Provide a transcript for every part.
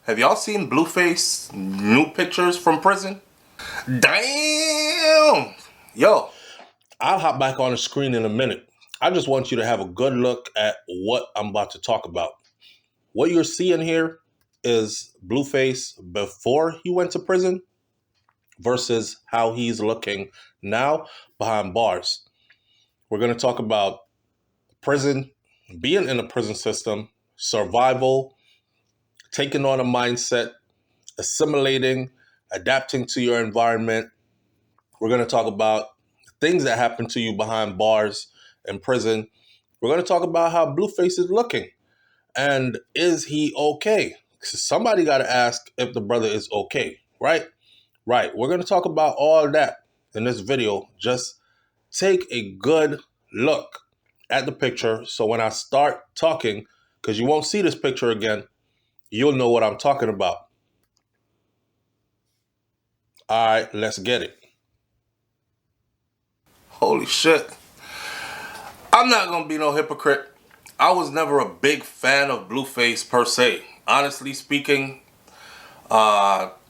Have y'all seen Blueface new pictures from prison? Damn! Yo. I'll hop back on the screen in a minute. I just want you to have a good look at what I'm about to talk about. What you're seeing here is Blueface before he went to prison versus how he's looking now behind bars. We're going to talk about prison, being in the prison system, survival, taking on a mindset, assimilating, adapting to your environment. We're going to talk about things that happen to you behind bars in prison. We're going to talk about how Blueface is looking and is he okay? Somebody got to ask if the brother is okay, right? Right. We're going to talk about all that in this video. Just take a good look at the picture so when I start talking, because you won't see this picture again, you'll know what I'm talking about. All right, let's get it. Holy shit. I'm not gonna be no hypocrite. I was never a big fan of Blueface per se. Honestly speaking,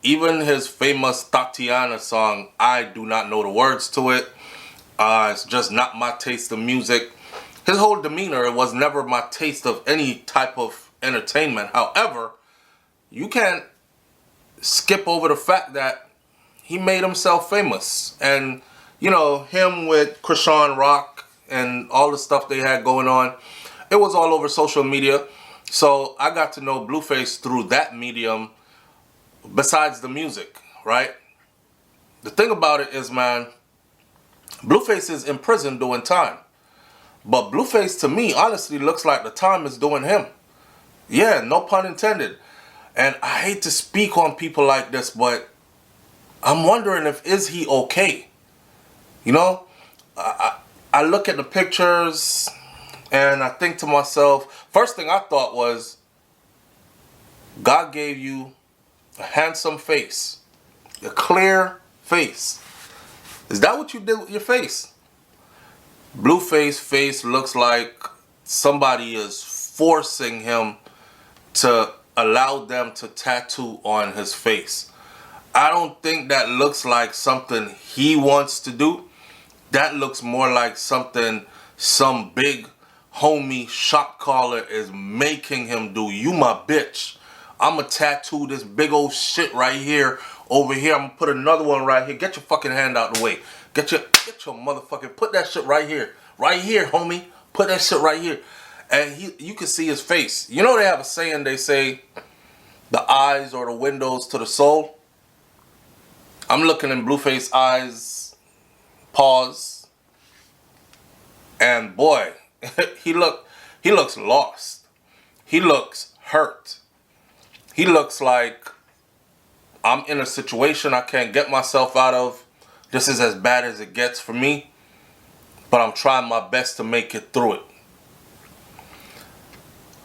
even his famous Tatiana song, I do not know the words to it. It's just not my taste of music. His whole demeanor, it was never my taste of any type of entertainment. However, you can't skip over the fact that he made himself famous. And, you know, him with Krishan Rock and all the stuff they had going on, it was all over social media. So I got to know Blueface through that medium besides the music, right? The thing about it is, man, Blueface is in prison doing time. But Blueface, to me, honestly, looks like the time is doing him. Yeah, no pun intended. And I hate to speak on people like this, but I'm wondering if is he okay? You know, I look at the pictures and I think to myself, first thing I thought was, God gave you a handsome face, a clear face. Is that what you did with your face? Blueface face looks like somebody is forcing him to allow them to tattoo on his face. I don't think that looks like something he wants to do. That looks more like something some big homie shot caller is making him do. You my bitch. I'ma tattoo this big old shit right here, over here. I'm gonna put another one right here. Get your fucking hand out the way. Get your motherfucking, put that shit right here. Right here, homie. Put that shit right here. And you can see his face. You know they have a saying, they say, the eyes are the windows to the soul. I'm looking in Blueface's eyes, pause, and boy, he looks lost. He looks hurt. He looks like I'm in a situation I can't get myself out of. This is as bad as it gets for me, but I'm trying my best to make it through it.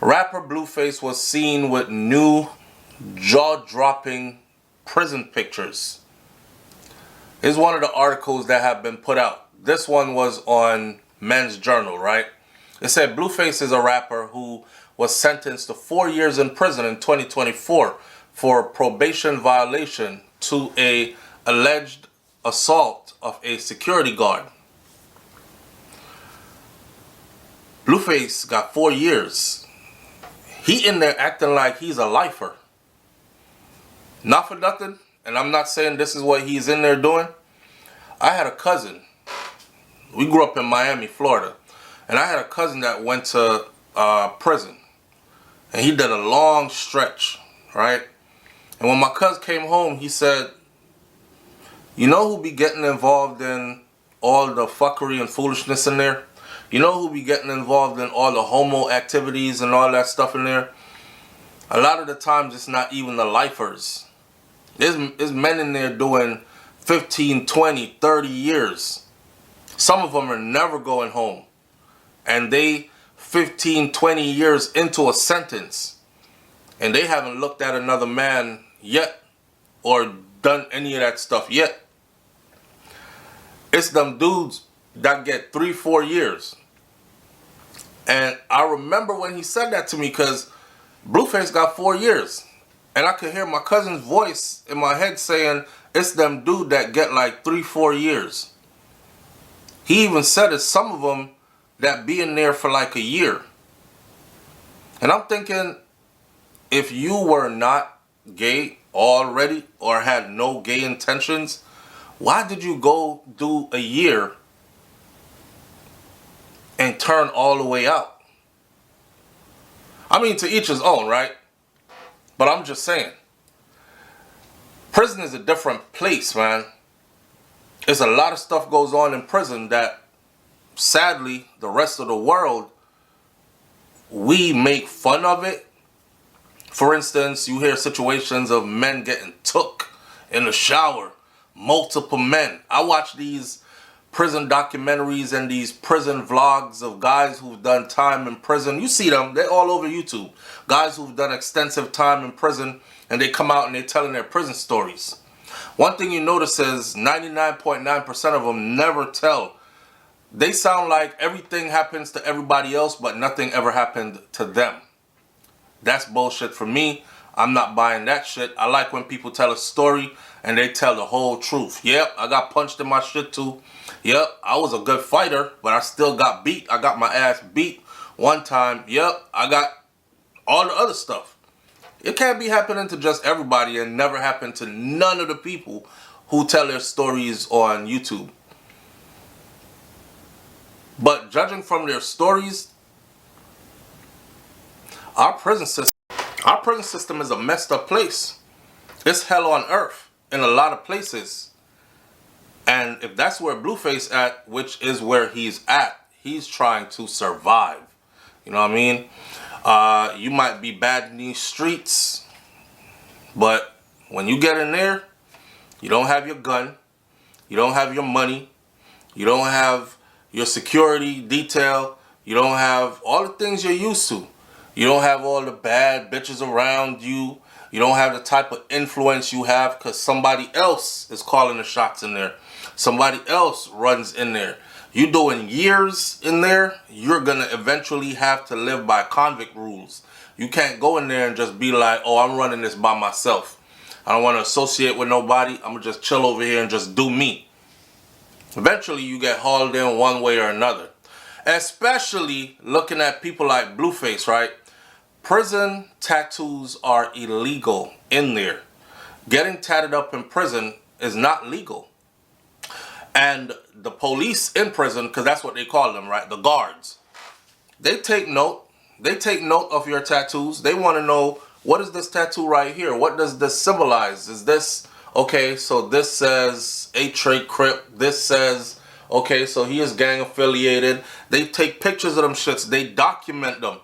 Rapper Blueface was seen with new jaw-dropping prison pictures. Here's one of the articles that have been put out. This one was on Men's Journal, right? It said Blueface is a rapper who was sentenced to 4 years in prison in 2024 for probation violation to a alleged assault of a security guard. Blueface got 4 years. He in there acting like he's a lifer. Not for nothing, and I'm not saying this is what he's in there doing. I had a cousin. We grew up in Miami, Florida. And I had a cousin that went to prison. And he did a long stretch, right? And when my cousin came home, he said, you know who be getting involved in all the fuckery and foolishness in there? You know who be getting involved in all the homo activities and all that stuff in there? A lot of the times it's not even the lifers. There's men in there doing 15, 20, 30 years. Some of them are never going home. And they 15, 20 years into a sentence. And they haven't looked at another man yet. Or done any of that stuff yet. It's them dudes that get 3, 4 years. And I remember when he said that to me, because Blueface got 4 years. And I could hear my cousin's voice in my head saying, it's them dude that get like 3-4 years. He even said it's some of them that be in there for like a year. And I'm thinking, if you were not gay already or had no gay intentions, why did you go do a year and turn all the way out? I mean, to each his own, right? But I'm just saying, prison is a different place, man. There's a lot of stuff goes on in prison that, sadly, the rest of the world, we make fun of it. For instance, you hear situations of men getting took in the shower. Multiple men. I watch these prison documentaries and these prison vlogs of guys who've done time in prison. You see them. They're all over YouTube. Guys who've done extensive time in prison, and they come out and they're telling their prison stories. One thing you notice is 99.9% of them never tell. They sound like everything happens to everybody else, but nothing ever happened to them. That's bullshit for me. I'm not buying that shit. I like when people tell a story and they tell the whole truth. Yep, I got punched in my shit too. Yep, I was a good fighter, but I still got beat. I got my ass beat one time. Yep, I got all the other stuff. It can't be happening to just everybody and never happen to none of the people who tell their stories on YouTube. But judging from their stories, our prison system is a messed up place. It's hell on earth in a lot of places. And if that's where Blueface at, which is where he's at, he's trying to survive. You know what I mean? You might be bad in these streets, but when you get in there, you don't have your gun, you don't have your money, you don't have your security detail, you don't have all the things you're used to. You don't have all the bad bitches around you. You don't have the type of influence you have because somebody else is calling the shots in there. Somebody else runs in there. You doing years in there, you're going to eventually have to live by convict rules. You can't go in there and just be like, oh, I'm running this by myself. I don't want to associate with nobody. I'm going to just chill over here and just do me. Eventually, you get hauled in one way or another. Especially looking at people like Blueface, right? Prison tattoos are illegal in there. Getting tatted up in prison is not legal. And the police in prison, because that's what they call them, right? The guards. They take note. They take note of your tattoos. They want to know, what is this tattoo right here? What does this symbolize? Is this, okay, so this says A-Tray Crip. This says, okay, so he is gang affiliated. They take pictures of them shits. They document them.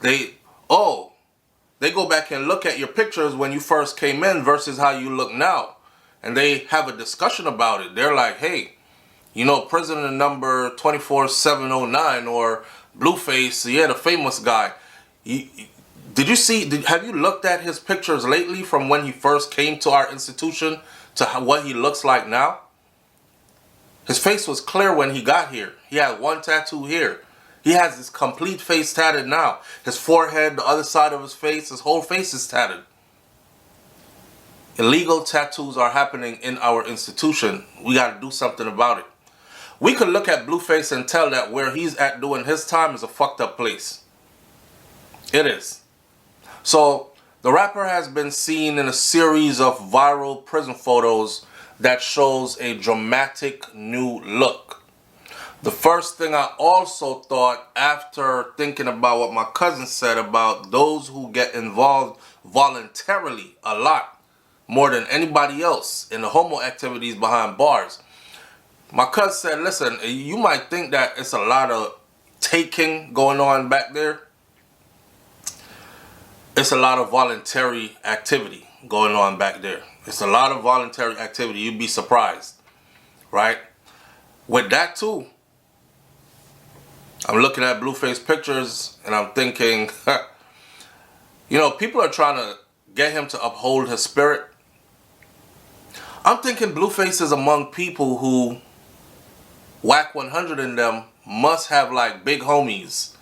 They go back and look at your pictures when you first came in versus how you look now. And they have a discussion about it. They're like, hey, you know, prisoner number 24709 or Blueface, yeah, the famous guy. Have you looked at his pictures lately from when he first came to our institution to what he looks like now? His face was clear when he got here. He had one tattoo here. He has his complete face tatted now. His forehead, the other side of his face, his whole face is tatted. Illegal tattoos are happening in our institution. We got to do something about it. We could look at Blueface and tell that where he's at doing his time is a fucked up place. It is. So, the rapper has been seen in a series of viral prison photos that shows a dramatic new look. The first thing I also thought after thinking about what my cousin said about those who get involved voluntarily a lot, more than anybody else in the homo activities behind bars. My cousin said, listen, you might think that it's a lot of taking going on back there. It's a lot of voluntary activity going on back there. It's a lot of voluntary activity. You'd be surprised, right? With that too, I'm looking at Blueface pictures and I'm thinking, you know, people are trying to get him to uphold his spirit. I'm thinking Blueface is among people who Whack 100 in them must have like big homies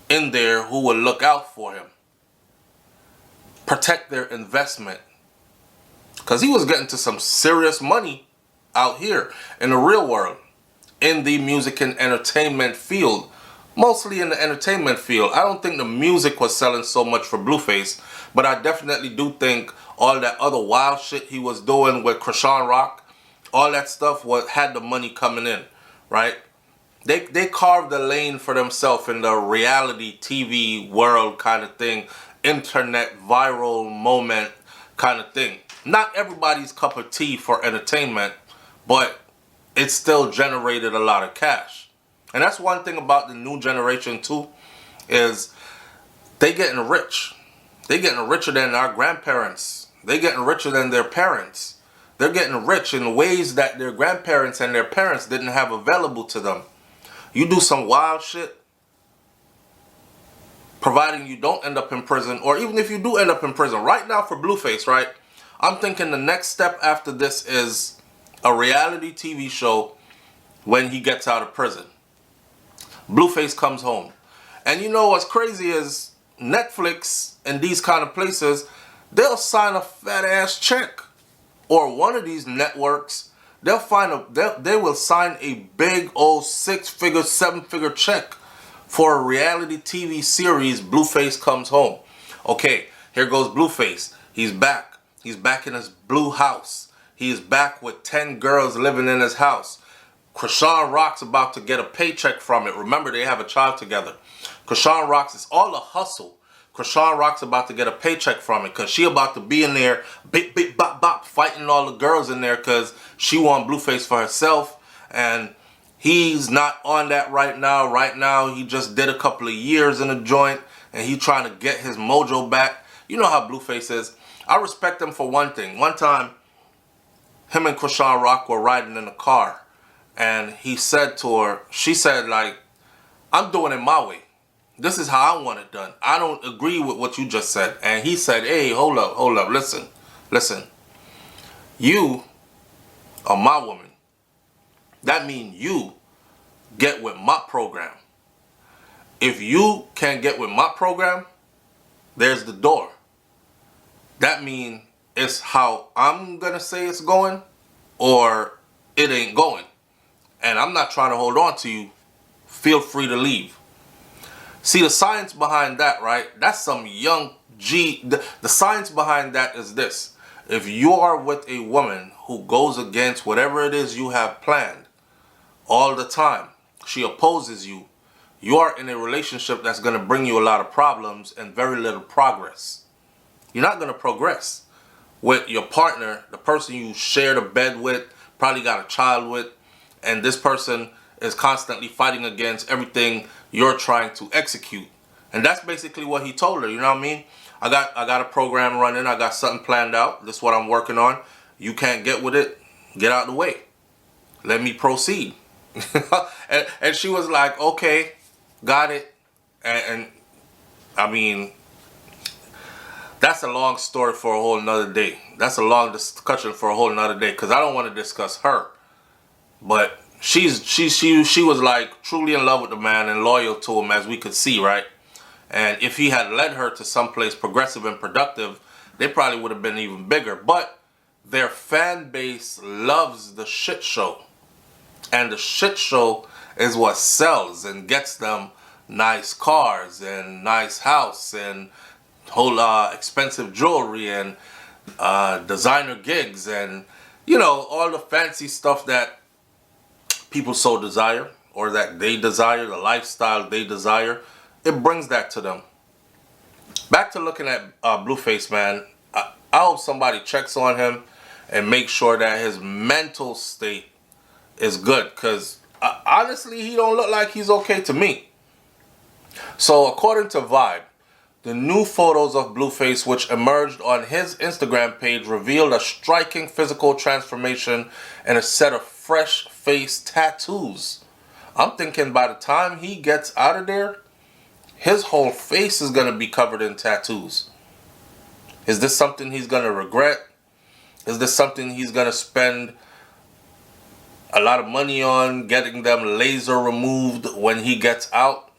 in there who will look out for him. protect their investment. Because he was getting to some serious money out here in the real world, in the music and entertainment field. Mostly in the entertainment field. I don't think the music was selling so much for Blueface, but I definitely do think all that other wild shit he was doing with Krishan Rock, all that stuff had the money coming in, right? They carved a lane for themselves in the reality TV world kind of thing, internet viral moment kind of thing. Not everybody's cup of tea for entertainment, but it still generated a lot of cash. And that's one thing about the new generation too, is they getting rich. They getting richer than our grandparents. They getting richer than their parents. They're getting rich in ways that their grandparents and their parents didn't have available to them. You do some wild shit, providing you don't end up in prison, or even if you do end up in prison. Right now for Blueface, right, I'm thinking the next step after this is a reality TV show when he gets out of prison. Blueface comes home. And you know what's crazy is Netflix and these kind of places, they'll sign a fat ass check. Or one of these networks, they will sign a big old 6-figure, 7-figure check for a reality TV series, Blueface Comes Home. Okay, here goes Blueface. He's back. He's back in his blue house. He is back with 10 girls living in his house. Krishan Rock's about to get a paycheck from it. Remember, they have a child together. Krishan Rock's, it's all a hustle. Krishan Rock's about to get a paycheck from it because she about to be in there, bip, bip, bop, bop, fighting all the girls in there because she want Blueface for herself. And he's not on that right now. Right now, he just did a couple of years in a joint and he trying to get his mojo back. You know how Blueface is. I respect him for one thing. One time, him and Krishan Rock were riding in a car. And he said to her, she said, like, I'm doing it my way. This is how I want it done. I don't agree with what you just said. And he said, hey, hold up, listen. You are my woman. That means you get with my program. If you can't get with my program, there's the door. That means it's how I'm going to say it's going or it ain't going. And I'm not trying to hold on to you. Feel free to leave. See, the science behind that, right? That's some young G. The science behind that is this. If you are with a woman who goes against whatever it is you have planned all the time, she opposes you, you are in a relationship that's going to bring you a lot of problems and very little progress. You're not going to progress with your partner, the person you share the bed with, probably got a child with, and this person is constantly fighting against everything you're trying to execute. And that's basically what he told her, you know what I mean? I got a program running, I got something planned out, this is what I'm working on. You can't get with it, get out of the way. Let me proceed. and she was like, okay, got it. And I mean, that's a long story for a whole nother day. That's a long discussion for a whole nother day because I don't want to discuss her. But she was like truly in love with the man and loyal to him, as we could see, right? And if he had led her to someplace progressive and productive, they probably would have been even bigger. But their fan base loves the shit show. And the shit show is what sells and gets them nice cars and nice house and whole expensive jewelry and designer gigs and, you know, all the fancy stuff that people so desire, or that they desire, the lifestyle they desire. It brings that to them. Back to looking at Blueface, man. I hope somebody checks on him and make sure that his mental state is good, because honestly, he don't look like he's okay to me. So according to Vibe, the new photos of Blueface, which emerged on his Instagram page, revealed a striking physical transformation and a set of fresh face tattoos. I'm thinking by the time he gets out of there, his whole face is going to be covered in tattoos. Is this something he's going to regret? Is this something he's going to spend a lot of money on, getting them laser removed when he gets out?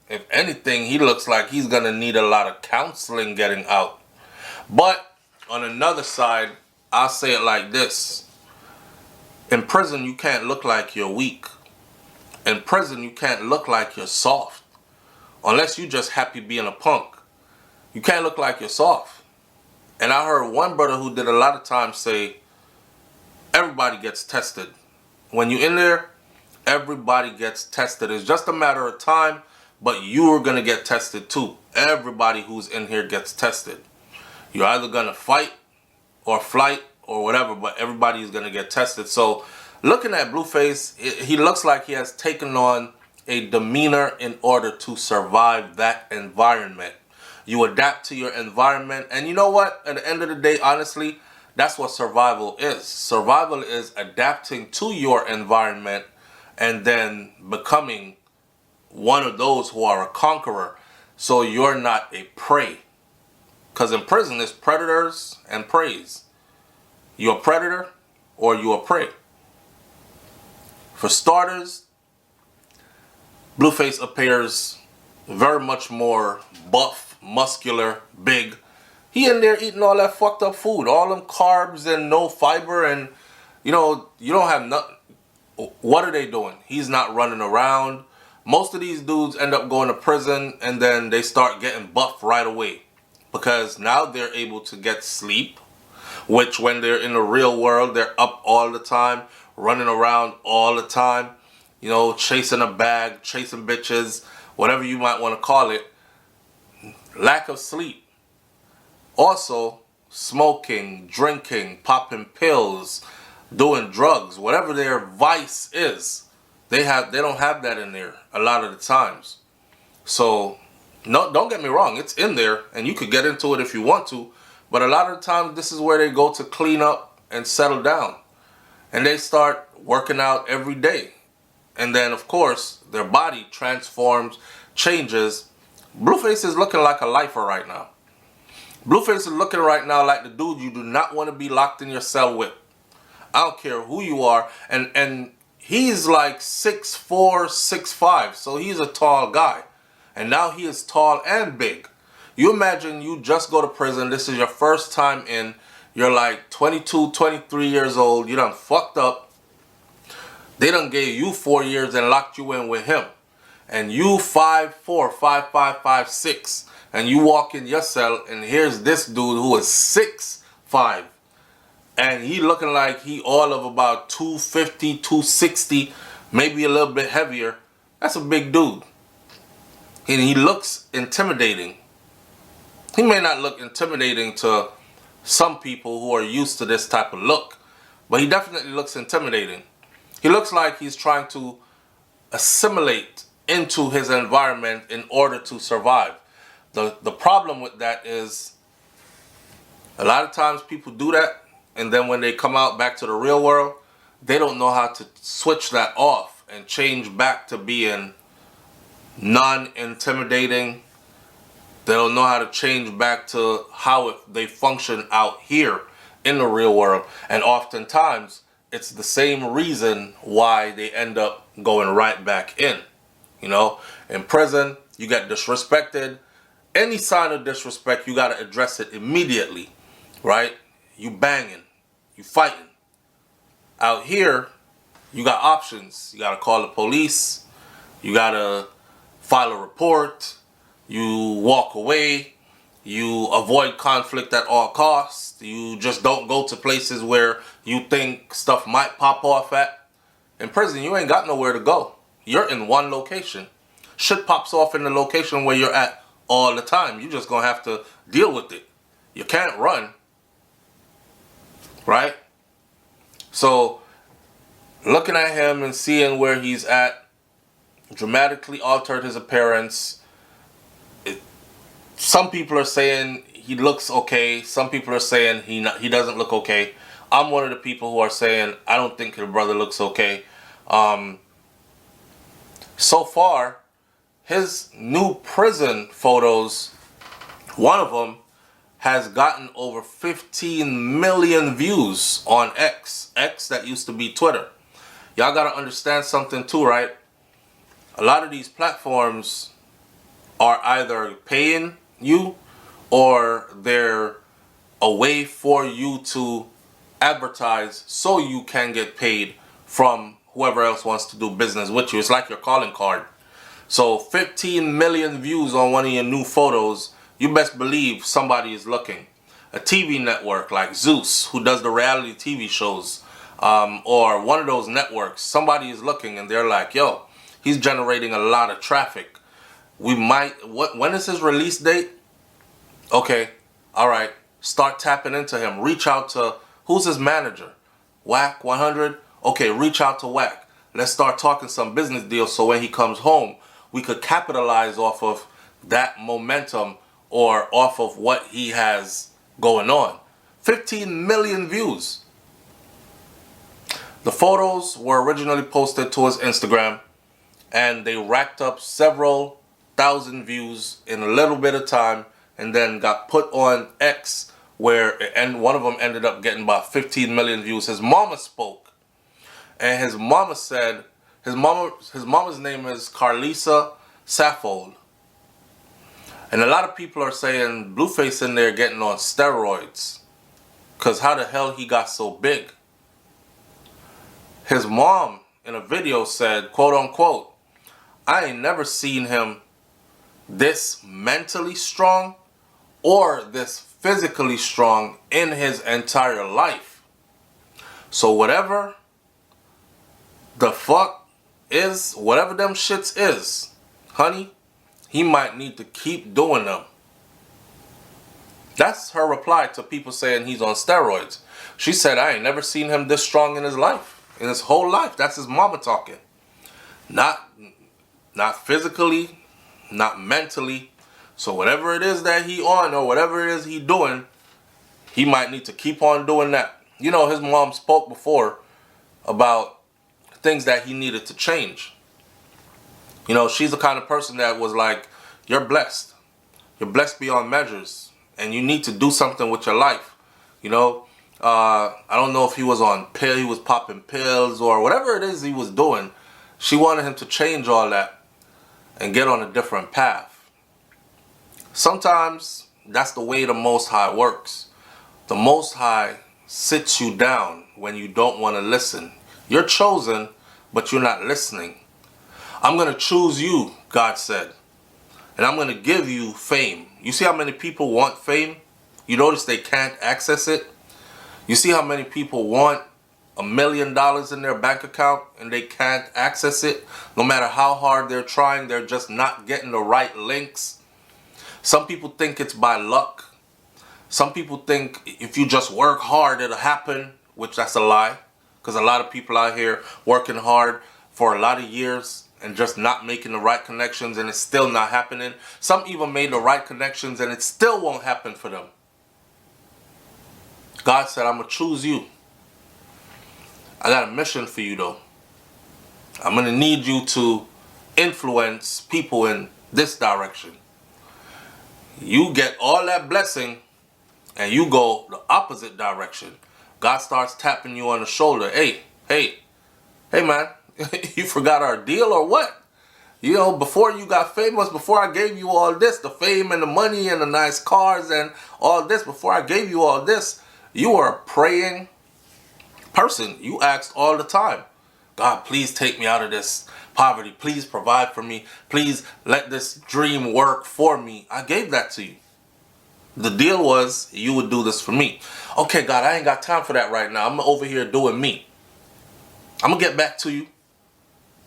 If anything, he looks like he's going to need a lot of counseling getting out. But on another side, I'll say it like this. In prison, you can't look like you're weak. In prison, you can't look like you're soft. Unless you just happy being a punk. You can't look like you're soft. And I heard one brother who did a lot of time say, everybody gets tested. When you're in there, everybody gets tested. It's just a matter of time, but you're going to get tested too. Everybody who's in here gets tested. You're either going to fight or flight or whatever, but everybody is going to get tested. So looking at Blueface, he looks like he has taken on a demeanor in order to survive that environment. You adapt to your environment, and you know what? At the end of the day, honestly, that's what survival is. Survival is adapting to your environment and then becoming one of those who are a conqueror, so you're not a prey. Because in prison, there's predators and preys. You're a predator or you're a prey. For starters, Blueface appears very much more buff, muscular, big. He in there eating all that fucked up food, all them carbs and no fiber, and you know, you don't have nothing. What are they doing? He's not running around. Most of these dudes end up going to prison and then they start getting buff right away because now they're able to get sleep, which when they're in the real world, they're up all the time, running around all the time, you know, chasing a bag, chasing bitches, whatever you might want to call it. Lack of sleep. Also, smoking, drinking, popping pills, doing drugs, whatever their vice is, they don't have that in there a lot of the times. So, no, don't get me wrong, it's in there and you could get into it if you want to, but a lot of the times this is where they go to clean up and settle down. And they start working out every day. And then of course, their body transforms, changes. Blueface is looking like a lifer right now. Blueface is looking right now like the dude you do not want to be locked in your cell with. I don't care who you are. And he's like 6'4", 6'5", so he's a tall guy. And now he is tall and big. You imagine you just go to prison. This is your first time in. You're like 22, 23 years old. You done fucked up. They done gave you 4 years and locked you in with him. And you 5'4", 5'5", 5'6", and you walk in your cell and here's this dude who is 6'5", and he looking like he all of about 250, 260, maybe a little bit heavier. That's a big dude. And he looks intimidating. He may not look intimidating to some people who are used to this type of look, but he definitely looks intimidating. He looks like he's trying to assimilate into his environment in order to survive. The problem with that is a lot of times people do that, and then when they come out back to the real world, they don't know how to switch that off and change back to being non-intimidating. They don't know how to change back to how they function out here in the real world. And oftentimes, it's the same reason why they end up going right back in. You know, in prison, you get disrespected. Any sign of disrespect, you got to address it immediately, right? You banging, you fighting. Out here, you got options. You got to call the police. You got to file a report. You walk away. You avoid conflict at all costs. You just don't go to places where you think stuff might pop off at. In prison, you ain't got nowhere to go. You're in one location. Shit pops off in the location where you're at all the time. You're just going to have to deal with it. You can't run. Right? So, looking at him and seeing where he's at, dramatically altered his appearance. Some people are saying he looks okay. Some people are saying he doesn't look okay. I'm one of the people who are saying I don't think the brother looks okay. So far, his new prison photos, one of them has gotten over 15 million views on X. X, that used to be Twitter. Y'all gotta understand something too, right? A lot of these platforms are either paying you or they're a way for you to advertise so you can get paid from whoever else wants to do business with you. It's like your calling card. So 15 million views on one of your new photos, you best believe somebody is looking. A TV network like Zeus, who does the reality TV shows, or one of those networks, somebody is looking and they're like, yo, he's generating a lot of traffic. We might, when is his release date? Okay, all right, start tapping into him. Reach out to, who's his manager? Whack 100? Okay, reach out to Whack. Let's start talking some business deals so when he comes home, we could capitalize off of that momentum or off of what he has going on. 15 million views. The photos were originally posted to his Instagram and they racked up several thousand views in a little bit of time and then got put on X and one of them ended up getting about 15 million views. His mama spoke and his mama said, his mama's name is Carlisa Saffold. And a lot of people are saying Blueface in there getting on steroids. Because how the hell he got so big? His mom in a video said, quote unquote, I ain't never seen him this mentally strong or this physically strong in his entire life. So whatever the fuck is, whatever them shits is, honey, he might need to keep doing them. That's her reply to people saying he's on steroids. She said, I ain't never seen him this strong in his life, in his whole life. That's his mama talking. Not physically, not mentally. So whatever it is that he on or whatever it is he doing, he might need to keep on doing that. You know, his mom spoke before about things that he needed to change. You know, she's the kind of person that was like, you're blessed. You're blessed beyond measures. And you need to do something with your life. You know, I don't know if he was on pill, he was popping pills or whatever it is he was doing. She wanted him to change all that and get on a different path. Sometimes that's the way the Most High works. The Most High sits you down when you don't want to listen. You're chosen, but you're not listening. I'm going to choose you, God said. And I'm going to give you fame. You see how many people want fame? You notice they can't access it? You see how many people want $1 million in their bank account and they can't access it? No matter how hard they're trying, they're just not getting the right links. Some people think it's by luck. Some people think if you just work hard, it'll happen, which that's a lie. Because a lot of people out here working hard for a lot of years and just not making the right connections and it's still not happening. Some even made the right connections and it still won't happen for them. God said, I'm going to choose you. I got a mission for you though. I'm going to need you to influence people in this direction. You get all that blessing and you go the opposite direction. God starts tapping you on the shoulder. Hey man, you forgot our deal or what? You know, before you got famous, before I gave you all this, the fame and the money and the nice cars and all this, before I gave you all this, you were a praying person. You asked all the time, God, please take me out of this poverty. Please provide for me. Please let this dream work for me. I gave that to you. The deal was you would do this for me. Okay, God, I ain't got time for that right now. I'm over here doing me. I'm going to get back to you.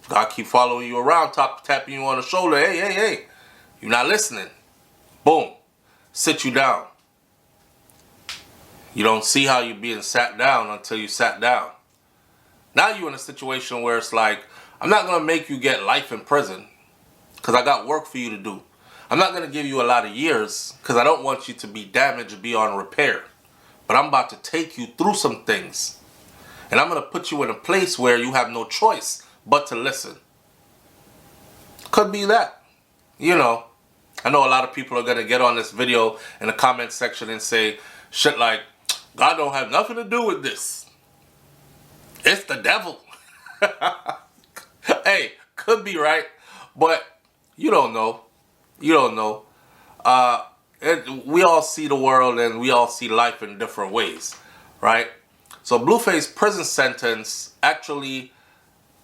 God keep following you around, tapping you on the shoulder. Hey. You're not listening. Boom. Sit you down. You don't see how you're being sat down until you sat down. Now you're in a situation where it's like, I'm not going to make you get life in prison because I got work for you to do. I'm not going to give you a lot of years because I don't want you to be damaged beyond repair. But I'm about to take you through some things. And I'm going to put you in a place where you have no choice but to listen. Could be that. You know, I know a lot of people are going to get on this video in the comment section and say shit like, God don't have nothing to do with this. It's the devil. Hey, could be right. But you don't know. You don't know. we all see the world and we all see life in different ways, right? So Blueface prison sentence actually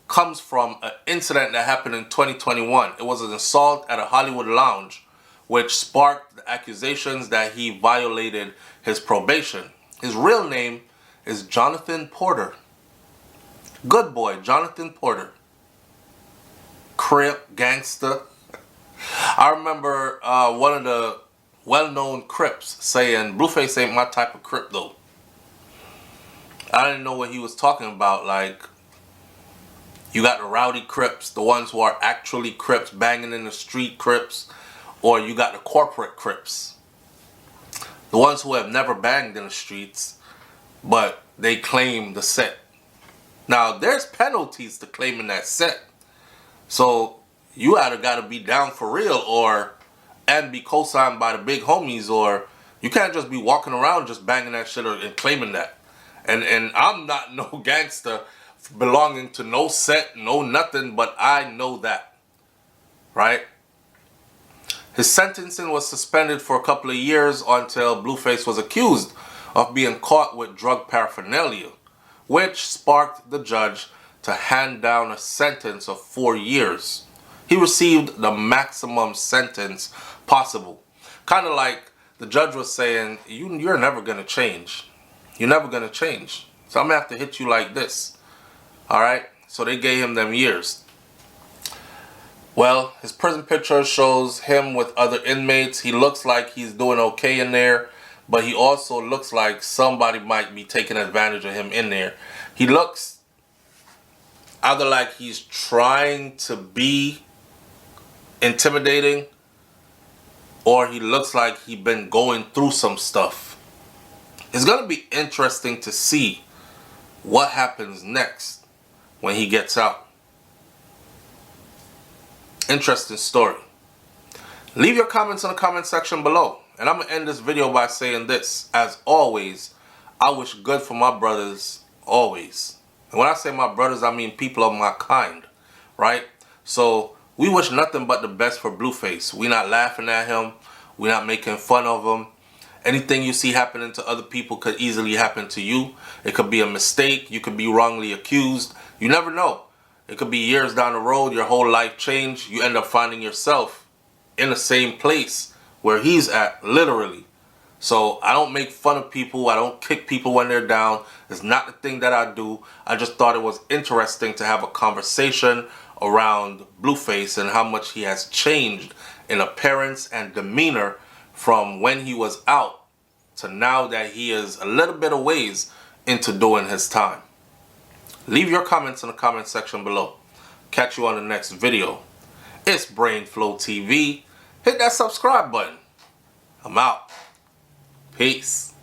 comes from an incident that happened in 2021. It was an assault at a Hollywood lounge, which sparked the accusations that he violated his probation. His real name is Jonathan Porter. Good boy, Jonathan Porter. Crip, gangster. I remember one of the well-known Crips saying, Blueface ain't my type of Crip though. I didn't know what he was talking about. Like, you got the rowdy Crips, the ones who are actually Crips, banging in the street Crips, or you got the corporate Crips, the ones who have never banged in the streets, but they claim the set. Now, there's penalties to claiming that set. So, you either got to be down for real and be co-signed by the big homies, or you can't just be walking around just banging that shit and claiming that. And I'm not no gangster belonging to no set, no nothing, but I know that, right? His sentencing was suspended for a couple of years until Blueface was accused of being caught with drug paraphernalia, which sparked the judge to hand down a sentence of 4 years. He received the maximum sentence possible. Kind of like the judge was saying, you're never going to change. You're never going to change. So I'm going to have to hit you like this. Alright? So they gave him them years. Well, his prison picture shows him with other inmates. He looks like he's doing okay in there, but he also looks like somebody might be taking advantage of him in there. He looks either like he's trying to be intimidating, or he looks like he's been going through some stuff. It's going to be interesting to see what happens next when he gets out. Interesting story. Leave your comments in the comment section below. And I'm going to end this video by saying this. As always, I wish good for my brothers always. And when I say my brothers, I mean people of my kind, right? So we wish nothing but the best for Blueface. We're not laughing at him. We're not making fun of him. Anything you see happening to other people could easily happen to you. It could be a mistake. You could be wrongly accused. You never know. It could be years down the road, your whole life changed. You end up finding yourself in the same place where he's at, literally. So I don't make fun of people. I don't kick people when they're down. It's not the thing that I do. I just thought it was interesting to have a conversation around Blueface and how much he has changed in appearance and demeanor from when he was out to now that he is a little bit of ways into doing his time. Leave your comments in the comment section below. Catch you on the next video. It's BrainFLoTv. Hit that subscribe button. I'm out. Peace.